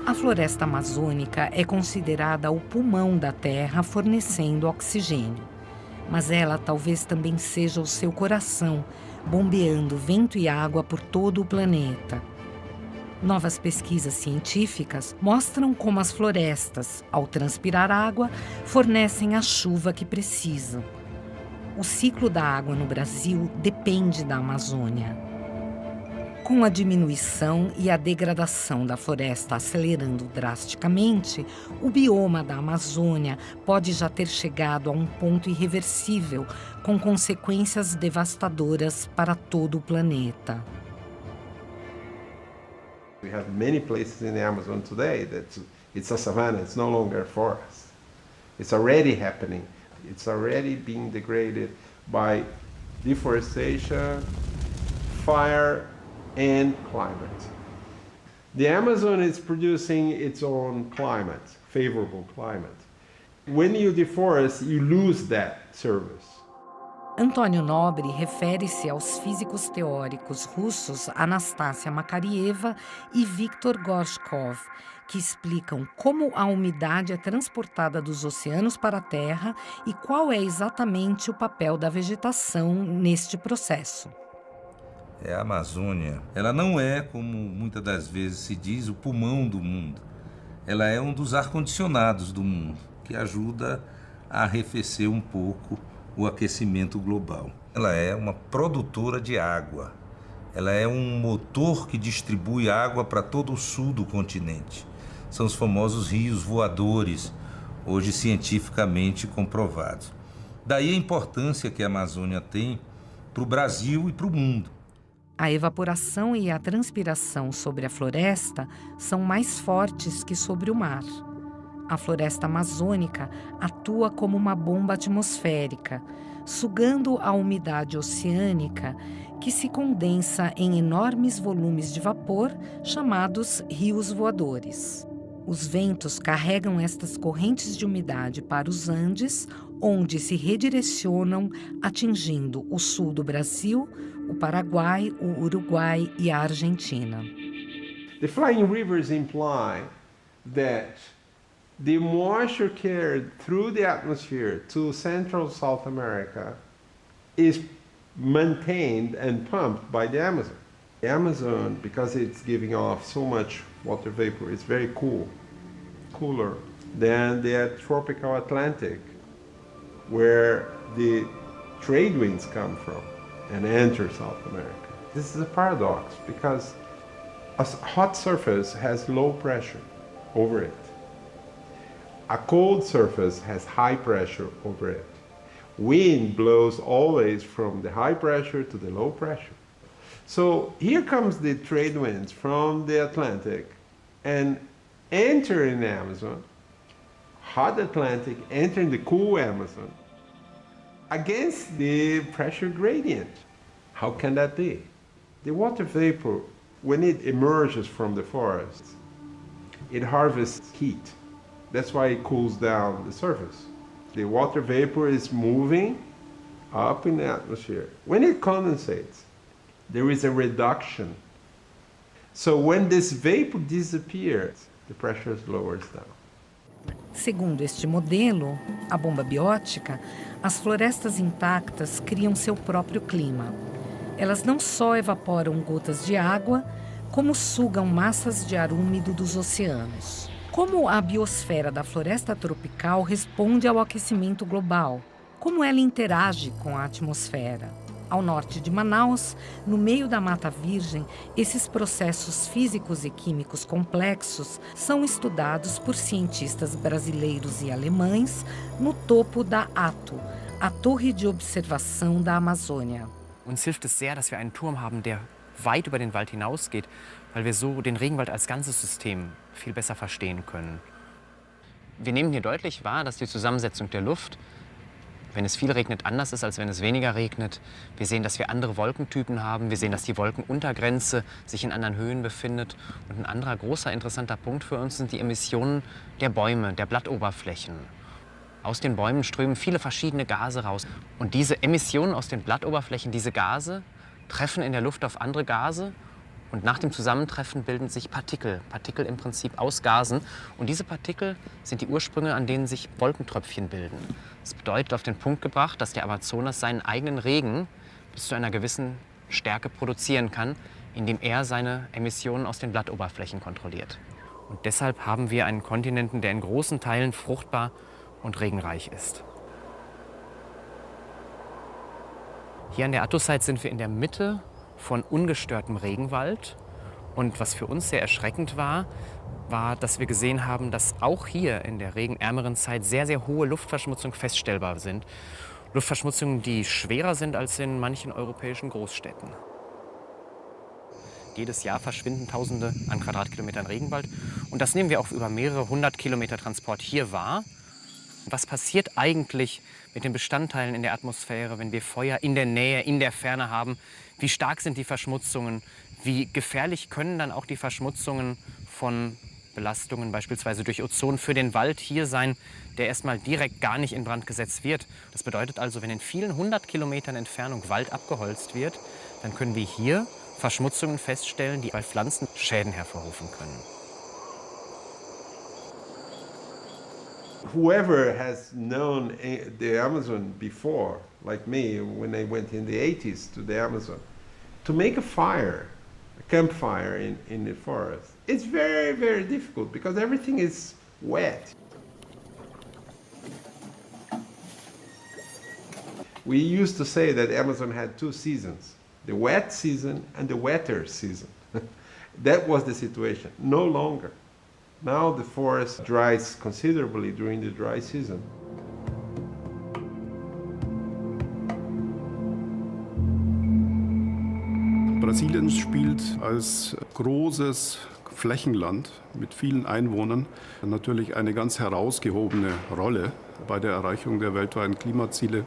A floresta amazônica é considerada o pulmão da Terra, fornecendo oxigênio. Mas ela talvez também seja o seu coração, bombeando vento e água por todo o planeta. Novas pesquisas científicas mostram como as florestas, ao transpirar água, fornecem a chuva que precisam. O ciclo da água no Brasil depende da Amazônia. Com a diminuição e a degradação da floresta acelerando drasticamente, o bioma da Amazônia pode já ter chegado a um ponto irreversível, com consequências devastadoras para todo o planeta. We have many places in the Amazon today that it's a savanna, it's no longer a forest. It's already happening. It's already being degraded by deforestation, fire, and climate. The Amazon is producing its own climate, favorable climate. When you deforest, you lose that service. Antônio Nobre refere-se aos físicos teóricos russos Anastasia Makarieva e Viktor Gorshkov, que explicam como a umidade é transportada dos oceanos para a Terra e qual é exatamente o papel da vegetação neste processo. A Amazônia, ela não é, como muitas das vezes se diz, o pulmão do mundo. Ela é um dos ar-condicionados do mundo, que ajuda a arrefecer um pouco o aquecimento global. Ela é uma produtora de água. Ela é um motor que distribui água para todo o sul do continente. São os famosos rios voadores, hoje cientificamente comprovados. Daí a importância que a Amazônia tem para o Brasil e para o mundo. A evaporação e a transpiração sobre a floresta são mais fortes que sobre o mar. A floresta amazônica atua como uma bomba atmosférica, sugando a umidade oceânica que se condensa em enormes volumes de vapor chamados rios voadores. Os ventos carregam estas correntes de umidade para os Andes, onde se redirecionam, atingindo o sul do Brasil, o Paraguai, o Uruguai e a Argentina. The flying rivers imply that the moisture carried through the atmosphere to Central South America is maintained and pumped by the Amazon. The Amazon, because it's giving off so much water vapor, is very cool, cooler than the tropical Atlantic, where the trade winds come from and enter South America. This is a paradox because a hot surface has low pressure over it. A cold surface has high pressure over it. Wind blows always from the high pressure to the low pressure. So here comes the trade winds from the Atlantic and enter in the Amazon, hot Atlantic entering the cool Amazon against the pressure gradient. How can that be? The water vapor, when it emerges from the forest, it harvests heat. That's why it cools down the surface. The water vapor is moving up in the atmosphere. When it condensates, there is a reduction. So when this vapor disappears, the pressure lowers down. Segundo este modelo, a bomba biótica, as florestas intactas criam seu próprio clima. Elas não só evaporam gotas de água, como sugam massas de ar úmido dos oceanos. Como a biosfera da floresta tropical responde ao aquecimento global? Como ela interage com a atmosfera? Ao norte de Manaus, no meio da Mata Virgem, esses processos físicos e químicos complexos são estudados por cientistas brasileiros e alemães no topo da ATO, a Torre de Observação da Amazônia. Uns hilft es sehr, dass wir einen Turm haben, der weit über den Wald hinausgeht, weil wir so den Regenwald als ganzes System viel besser verstehen können. Wir nehmen hier deutlich wahr, dass die Zusammensetzung der Luft, wenn es viel regnet, anders ist, als wenn es weniger regnet. Wir sehen, dass wir andere Wolkentypen haben. Wir sehen, dass die Wolkenuntergrenze sich in anderen Höhen befindet. Und ein anderer großer, interessanter Punkt für uns sind die Emissionen der Bäume, der Blattoberflächen. Aus den Bäumen strömen viele verschiedene Gase raus. Und diese Emissionen aus den Blattoberflächen, diese Gase, treffen in der Luft auf andere Gase Und nach dem Zusammentreffen bilden sich Partikel im Prinzip aus Gasen. Und diese Partikel sind die Ursprünge, an denen sich Wolkentröpfchen bilden. Das bedeutet auf den Punkt gebracht, dass der Amazonas seinen eigenen Regen bis zu einer gewissen Stärke produzieren kann, indem er seine Emissionen aus den Blattoberflächen kontrolliert. Und deshalb haben wir einen Kontinenten, der in großen Teilen fruchtbar und regenreich ist. Hier an der Attu-Site sind wir in der Mitte von ungestörtem Regenwald. Und was für uns sehr erschreckend war, dass wir gesehen haben, dass auch hier in der regenärmeren Zeit sehr, sehr hohe Luftverschmutzungen feststellbar sind. Luftverschmutzungen, die schwerer sind als in manchen europäischen Großstädten. Jedes Jahr verschwinden Tausende an Quadratkilometern Regenwald. Und das nehmen wir auch über mehrere 100 Kilometer Transport hier wahr. Was passiert eigentlich mit den Bestandteilen in der Atmosphäre, wenn wir Feuer in der Nähe, in der Ferne haben? Wie stark sind die Verschmutzungen? Wie gefährlich können dann auch die Verschmutzungen von Belastungen, beispielsweise durch Ozon, für den Wald hier sein, der erstmal direkt gar nicht in Brand gesetzt wird? Das bedeutet also, wenn in vielen 100 Kilometern Entfernung Wald abgeholzt wird, dann können wir hier Verschmutzungen feststellen, die bei Pflanzen Schäden hervorrufen können. Whoever has known the Amazon before, like me, when I went in the 80s to the Amazon, to make a fire, a campfire in the forest, it's very, very difficult because everything is wet. We used to say that Amazon had two seasons, the wet season and the wetter season. That was the situation, no longer. Now the forest dries considerably during the dry season. Brasilien spielt als großes Flächenland mit vielen Einwohnern natürlich eine ganz herausgehobene Rolle bei der Erreichung der weltweiten Klimaziele,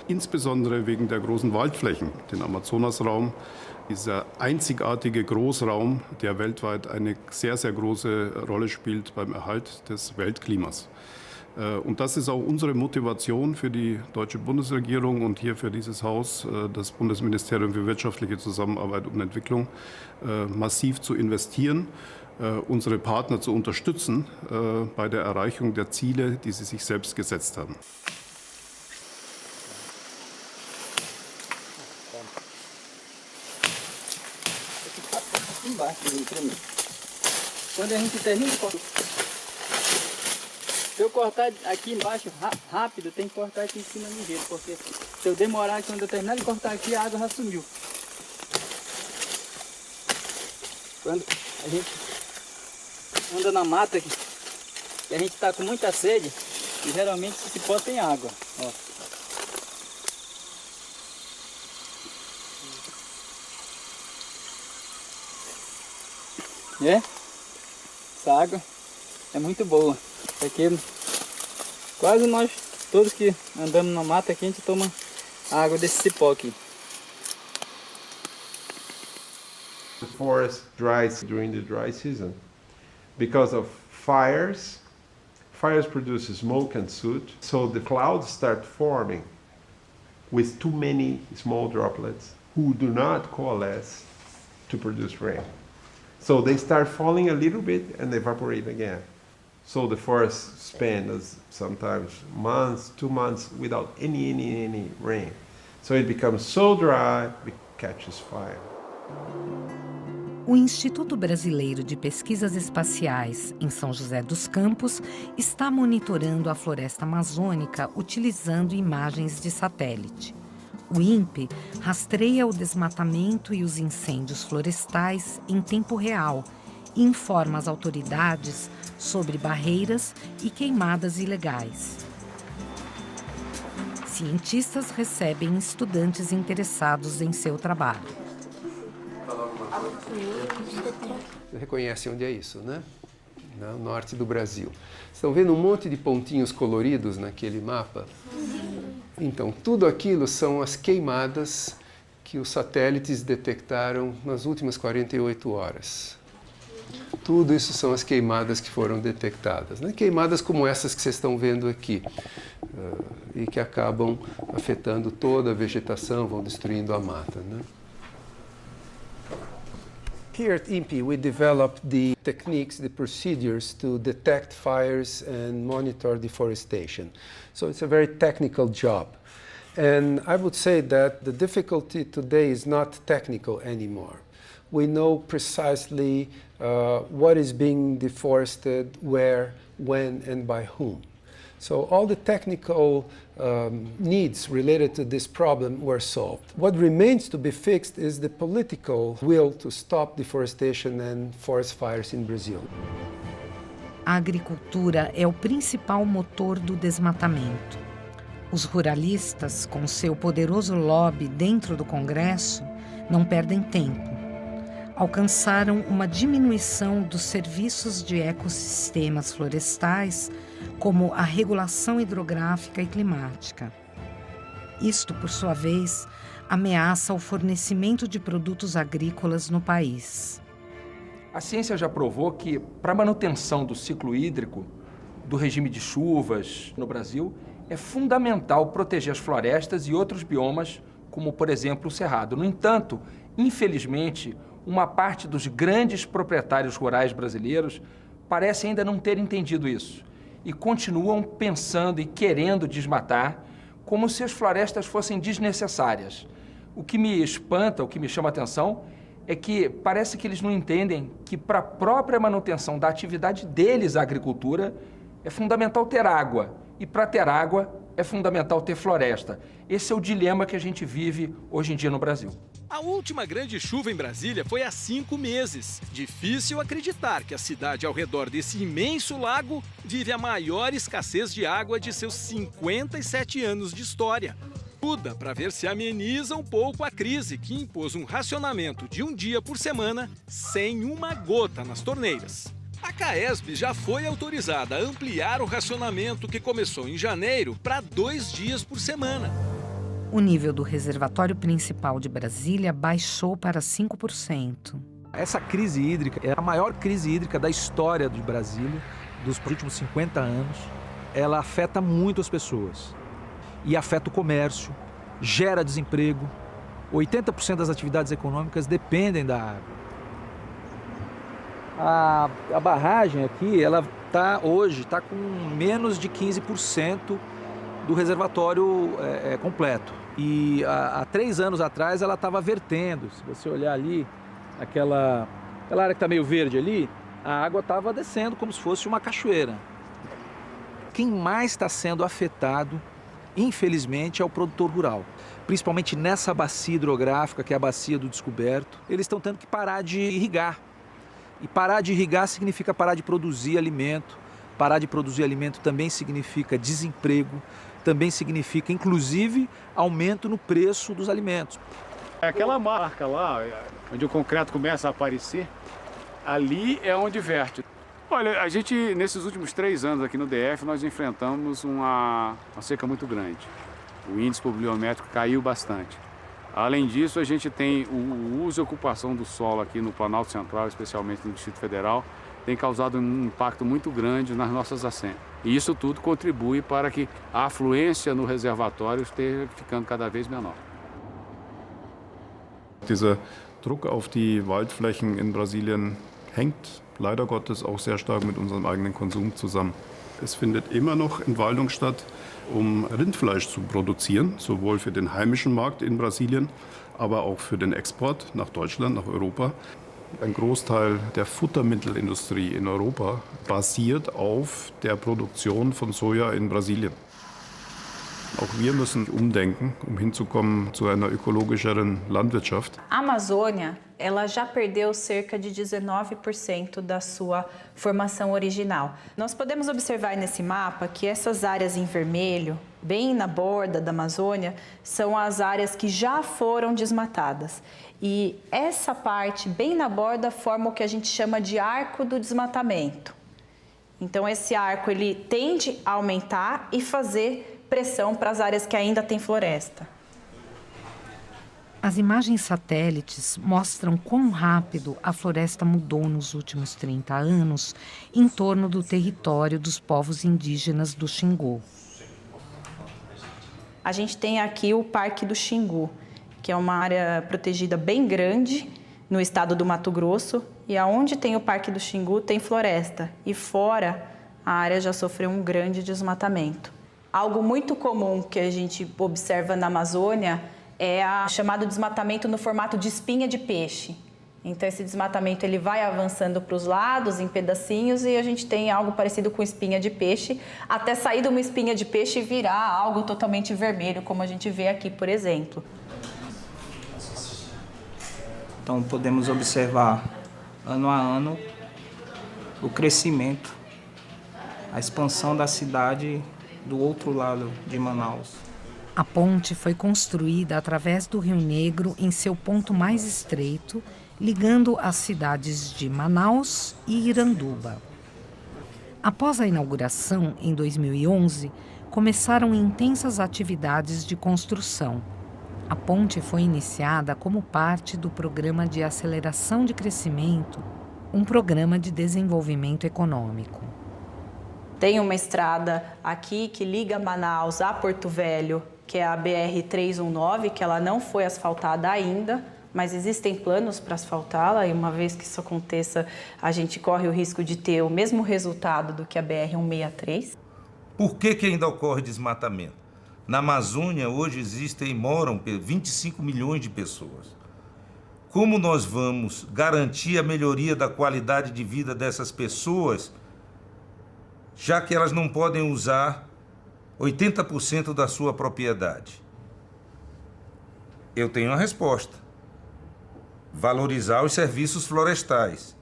insbesondere wegen der großen Waldflächen, den Amazonasraum, dieser einzigartige Großraum, der weltweit eine sehr, sehr große Rolle spielt beim Erhalt des Weltklimas. Und das ist auch unsere Motivation für die deutsche Bundesregierung und hier für dieses Haus, das Bundesministerium für wirtschaftliche Zusammenarbeit und Entwicklung, massiv zu investieren, unsere Partner zu unterstützen bei der Erreichung der Ziele, die sie sich selbst gesetzt haben. Quando a gente termina, se eu cortar aqui embaixo rápido, tem que cortar aqui em cima ligeiro, porque se eu demorar, quando eu terminar de cortar aqui, a água já sumiu. Quando a gente anda na mata aqui, e a gente está com muita sede, e geralmente esse cipó tem água. Ó. Essa água é muito boa. Aqui, quase nós, todos que andamos na mata aqui, a gente toma a água desse cipó aqui. The forest dries during the dry season because of fires. Fires produce smoke and soot, so the clouds start forming with too many small droplets who do not coalesce to produce rain. So they start falling a little bit and evaporate again. So the forest spends sometimes months, 2 months without any rain. So it becomes so dry, it catches fire. O Instituto Brasileiro de Pesquisas Espaciais, em São José dos Campos, está monitorando a floresta amazônica utilizando imagens de satélite. O INPE rastreia o desmatamento e os incêndios florestais em tempo real e informa as autoridades sobre barreiras e queimadas ilegais. Cientistas recebem estudantes interessados em seu trabalho. Você reconhece onde é isso, né? No norte do Brasil. Estão vendo um monte de pontinhos coloridos naquele mapa? Então, tudo aquilo são as queimadas que os satélites detectaram nas últimas 48 horas. Tudo isso são as queimadas que foram detectadas, né? Queimadas como essas que vocês estão vendo aqui, e que acabam afetando toda a vegetação, vão destruindo a mata, né? Here at INPE, we developed the techniques, the procedures to detect fires and monitor deforestation. So it's a very technical job. And I would say that the difficulty today is not technical anymore. We know precisely what is being deforested, where, when, and by whom. So all the technical needs related to this problem were solved. What remains to be fixed is the political will to stop deforestation and forest fires in Brazil. A agricultura é o principal motor do desmatamento. Os ruralistas, com seu poderoso lobby dentro do Congresso, não perdem tempo. Alcançaram uma diminuição dos serviços de ecossistemas florestais, como a regulação hidrográfica e climática. Isto, por sua vez, ameaça o fornecimento de produtos agrícolas no país. A ciência já provou que, para a manutenção do ciclo hídrico, do regime de chuvas no Brasil, é fundamental proteger as florestas e outros biomas, como, por exemplo, o cerrado. No entanto, infelizmente, uma parte dos grandes proprietários rurais brasileiros parece ainda não ter entendido isso e continuam pensando e querendo desmatar como se as florestas fossem desnecessárias. O que me espanta, o que me chama a atenção, é que parece que eles não entendem que para a própria manutenção da atividade deles, a agricultura, é fundamental ter água. E para ter água, é fundamental ter floresta. Esse é o dilema que a gente vive hoje em dia no Brasil. A última grande chuva em Brasília foi há 5 meses. Difícil acreditar que a cidade ao redor desse imenso lago vive a maior escassez de água de seus 57 anos de história. Tudo para ver se ameniza um pouco a crise que impôs um racionamento de 1 dia por semana sem uma gota nas torneiras. A CAESB já foi autorizada a ampliar o racionamento que começou em janeiro para 2 dias por semana. O nível do reservatório principal de Brasília baixou para 5%. Essa crise hídrica é a maior crise hídrica da história de Brasília, dos últimos 50 anos. Ela afeta muito as pessoas e afeta o comércio, gera desemprego. 80% das atividades econômicas dependem da água. A barragem aqui, ela hoje está com menos de 15% do reservatório completo. E há 3 anos atrás ela estava vertendo. Se você olhar ali, aquela área que está meio verde ali, a água estava descendo como se fosse uma cachoeira. Quem mais está sendo afetado, infelizmente, é o produtor rural. Principalmente nessa bacia hidrográfica, que é a bacia do Descoberto. Eles estão tendo que parar de irrigar. E parar de irrigar significa parar de produzir alimento. Parar de produzir alimento também significa desemprego, também significa, inclusive, aumento no preço dos alimentos. Aquela marca lá, onde o concreto começa a aparecer, ali é onde verte. Olha, a gente, nesses últimos 3 anos aqui no DF, nós enfrentamos uma seca muito grande. O índice pluviométrico caiu bastante. Além disso, a gente tem o uso e ocupação do solo aqui no Planalto Central, especialmente no Distrito Federal, tem causado um impacto muito grande nas nossas nascentes. E isso tudo contribui para que a afluência no reservatório esteja ficando cada vez menor. Dieser Druck auf die Waldflächen in Brasilien hängt leider Gottes auch sehr stark mit unserem eigenen Konsum zusammen. Es findet immer noch Entwaldung statt, um Rindfleisch zu produzieren, sowohl für den heimischen Markt in Brasilien, aber auch für den Export nach Deutschland, nach Europa. Ein Großteil der Futtermittelindustrie in Europa basiert auf der Produktion von Soja in Brasilien. Auch wir müssen umdenken, hinzukommen zu einer ökologischeren Landwirtschaft. A Amazônia, ela já perdeu cerca de 19% da sua formação original. Nós podemos observar nesse mapa que essas áreas em vermelho, bem na borda da Amazônia, são as áreas que já foram desmatadas. E essa parte, bem na borda, forma o que a gente chama de arco do desmatamento. Então, esse arco ele tende a aumentar e fazer pressão para as áreas que ainda têm floresta. As imagens satélites mostram quão rápido a floresta mudou nos últimos 30 anos em torno do território dos povos indígenas do Xingu. A gente tem aqui o Parque do Xingu, que é uma área protegida bem grande, no estado do Mato Grosso, e aonde tem o Parque do Xingu tem floresta, e fora a área já sofreu um grande desmatamento. Algo muito comum que a gente observa na Amazônia é o chamado desmatamento no formato de espinha de peixe. Então esse desmatamento ele vai avançando para os lados em pedacinhos e a gente tem algo parecido com espinha de peixe, até sair de uma espinha de peixe e virar algo totalmente vermelho, como a gente vê aqui, por exemplo. Então podemos observar ano a ano o crescimento, a expansão da cidade do outro lado de Manaus. A ponte foi construída através do Rio Negro em seu ponto mais estreito, ligando as cidades de Manaus e Iranduba. Após a inauguração, em 2011, começaram intensas atividades de construção. A ponte foi iniciada como parte do Programa de Aceleração de Crescimento, um programa de desenvolvimento econômico. Tem uma estrada aqui que liga Manaus a Porto Velho, que é a BR-319, que ela não foi asfaltada ainda, mas existem planos para asfaltá-la e uma vez que isso aconteça, a gente corre o risco de ter o mesmo resultado do que a BR-163. Por que ainda ocorre desmatamento? Na Amazônia, hoje existem e moram 25 milhões de pessoas. Como nós vamos garantir a melhoria da qualidade de vida dessas pessoas, já que elas não podem usar 80% da sua propriedade? Eu tenho a resposta: valorizar os serviços florestais.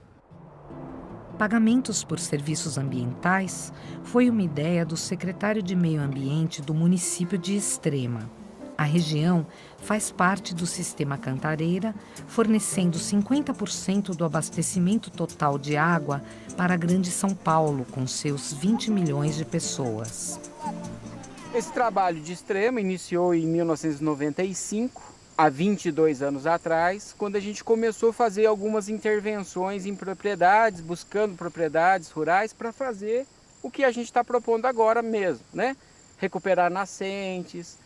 Pagamentos por serviços ambientais foi uma ideia do secretário de Meio Ambiente do município de Extrema. A região faz parte do sistema Cantareira, fornecendo 50% do abastecimento total de água para a Grande São Paulo, com seus 20 milhões de pessoas. Esse trabalho de Extrema iniciou em 1995, há 22 anos atrás, quando a gente começou a fazer algumas intervenções em propriedades, buscando propriedades rurais para fazer o que a gente está propondo agora mesmo, né? Recuperar nascentes,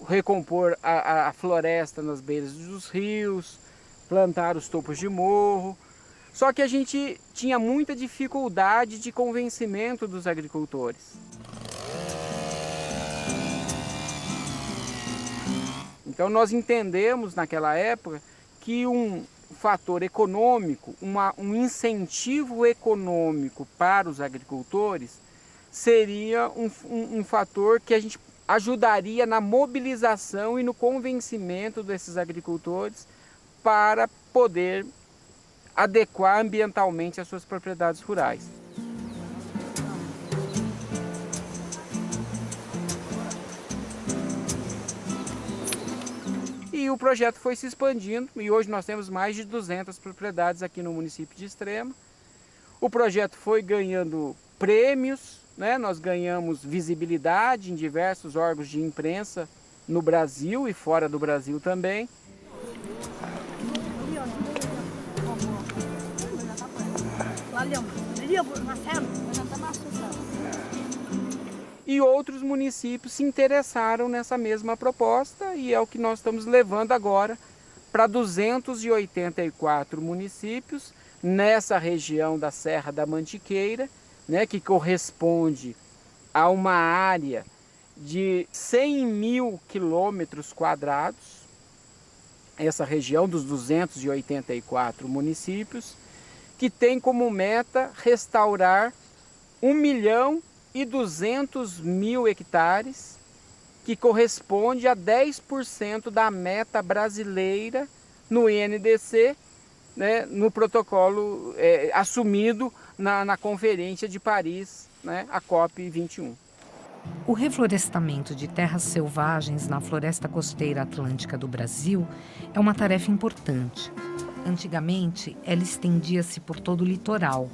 recompor a floresta nas beiras dos rios, plantar os topos de morro. Só que a gente tinha muita dificuldade de convencimento dos agricultores. Então nós entendemos naquela época que um fator econômico, um incentivo econômico para os agricultores seria um fator que a gente ajudaria na mobilização e no convencimento desses agricultores para poder adequar ambientalmente as suas propriedades rurais. E o projeto foi se expandindo e hoje nós temos mais de 200 propriedades aqui no município de Extrema. O projeto foi ganhando prêmios, né? Nós ganhamos visibilidade em diversos órgãos de imprensa no Brasil e fora do Brasil também. E outros municípios se interessaram nessa mesma proposta e é o que nós estamos levando agora para 284 municípios nessa região da Serra da Mantiqueira, né, que corresponde a uma área de 100 mil quilômetros quadrados, essa região dos 284 municípios, que tem como meta restaurar 1.200.000 hectares, que corresponde a 10% da meta brasileira no INDC, né, no protocolo assumido na Conferência de Paris, né, a COP21. O reflorestamento de terras selvagens na floresta costeira atlântica do Brasil é uma tarefa importante. Antigamente, ela estendia-se por todo o litoral.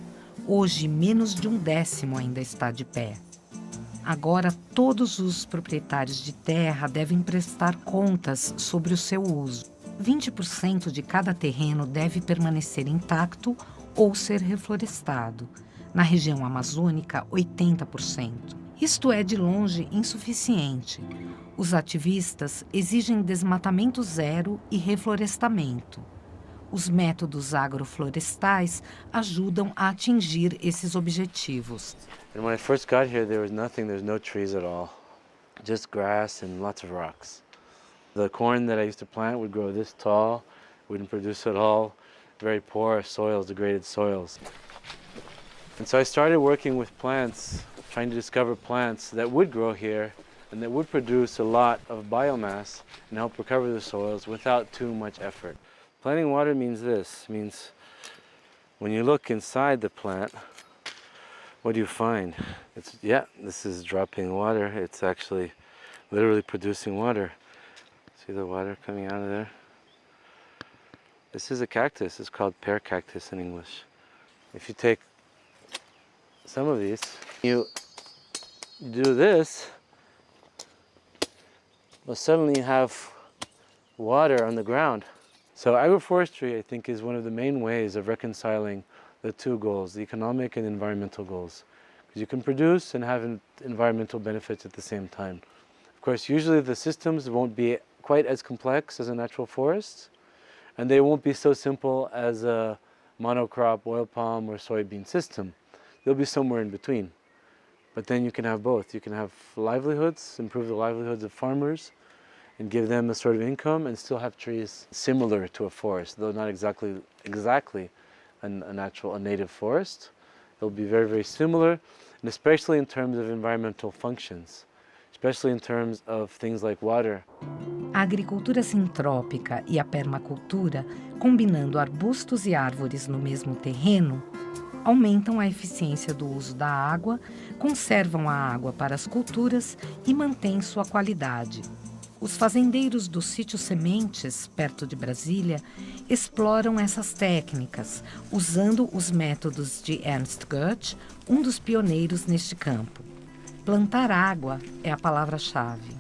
Hoje, menos de 1/10 ainda está de pé. Agora, todos os proprietários de terra devem prestar contas sobre o seu uso. 20% de cada terreno deve permanecer intacto ou ser reflorestado. Na região amazônica, 80%. Isto é, de longe, insuficiente. Os ativistas exigem desmatamento zero e reflorestamento. Os métodos agroflorestais ajudam a atingir esses objetivos. And when I first got here, there was nothing, there's no trees at all. Just grass and lots of rocks. The corn that I used to plant would grow this tall, wouldn't produce at all, very poor soils, degraded soils. And so I started working with plants, trying to discover plants that would grow here and that would produce a lot of biomass and help recover the soils without too much effort. Planting water means this, means when you look inside the plant, what do you find? This is dropping water. It's actually literally producing water. See the water coming out of there? This is a cactus. It's called pear cactus in English. If you take some of these, you do this, well, suddenly you have water on the ground. So agroforestry, I think, is one of the main ways of reconciling the two goals, the economic and environmental goals. Because you can produce and have environmental benefits at the same time. Of course, usually the systems won't be quite as complex as a natural forest, and they won't be so simple as a monocrop oil palm or soybean system. They'll be somewhere in between. But then you can have both. You can have livelihoods, improve the livelihoods of farmers, and give them a sort of income, and still have trees similar to a forest, though not exactly a native forest. They'll be very, very similar, and especially in terms of environmental functions, especially in terms of things like water. A agricultura sintrópica e a permacultura, combinando arbustos e árvores no mesmo terreno, aumentam a eficiência do uso da água, conservam a água para as culturas e mantêm sua qualidade. Os fazendeiros do sítio Sementes, perto de Brasília, exploram essas técnicas, usando os métodos de Ernst Goetz, um dos pioneiros neste campo. Plantar água é a palavra-chave.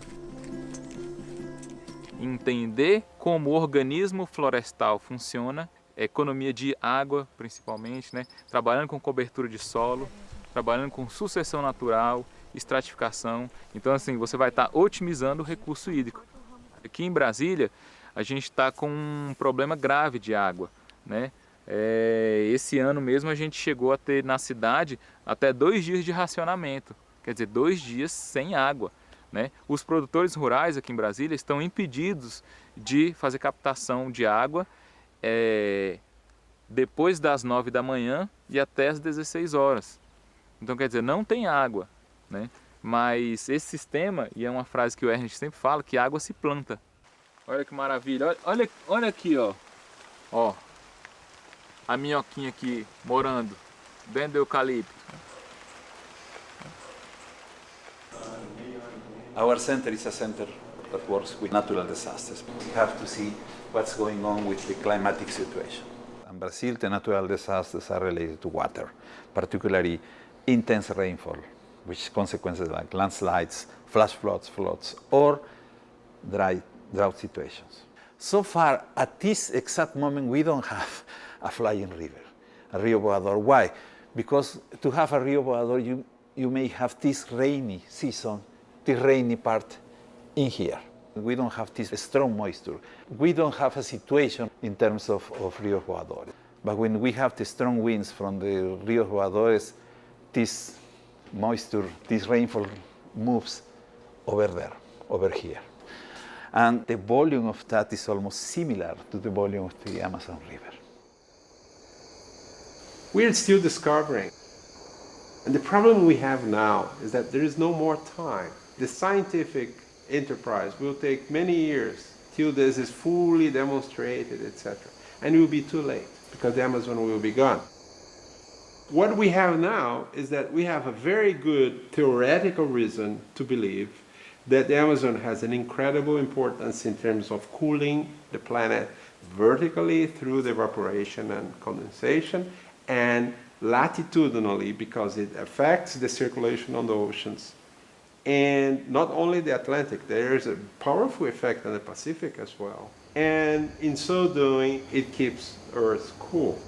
Entender como o organismo florestal funciona, economia de água principalmente, né? Trabalhando com cobertura de solo, trabalhando com sucessão natural, estratificação. Então, assim, você vai estar otimizando o recurso hídrico. Aqui em Brasília, a gente está com um problema grave de água, né? Esse ano mesmo a gente chegou a ter na cidade até 2 dias de racionamento, quer dizer, 2 dias sem água, né? Os produtores rurais aqui em Brasília estão impedidos de fazer captação de água depois das 9 da manhã e até as 16 horas. Então, quer dizer, não tem água, né? Mas esse sistema, e é uma frase que o Ernst sempre fala, que água se planta. Olha que maravilha, olha aqui, ó, a minhoquinha aqui morando dentro do eucalipto. Our center is a center that works with natural disasters. We have to see what's going on with the climatic situation. In Brazil, the natural disasters are related to water, particularly intense rainfall, which consequences like landslides, flash floods, or drought situations. So far, at this exact moment, we don't have a flying river, a Rio Voador. Why? Because to have a Rio Voador, you may have this rainy season, the rainy part in here. We don't have this strong moisture. We don't have a situation in terms of Rio Voador. But when we have the strong winds from the Rio Voadores, this moisture, this rainfall moves over there, over here. And the volume of that is almost similar to the volume of the Amazon River. We're still discovering. And the problem we have now is that there is no more time. The scientific enterprise will take many years till this is fully demonstrated, etc. And it will be too late because the Amazon will be gone. What we have now is that we have a very good theoretical reason to believe that the Amazon has an incredible importance in terms of cooling the planet vertically through the evaporation and condensation, and latitudinally because it affects the circulation on the oceans. And not only the Atlantic, there is a powerful effect on the Pacific as well. And in so doing, it keeps Earth cool.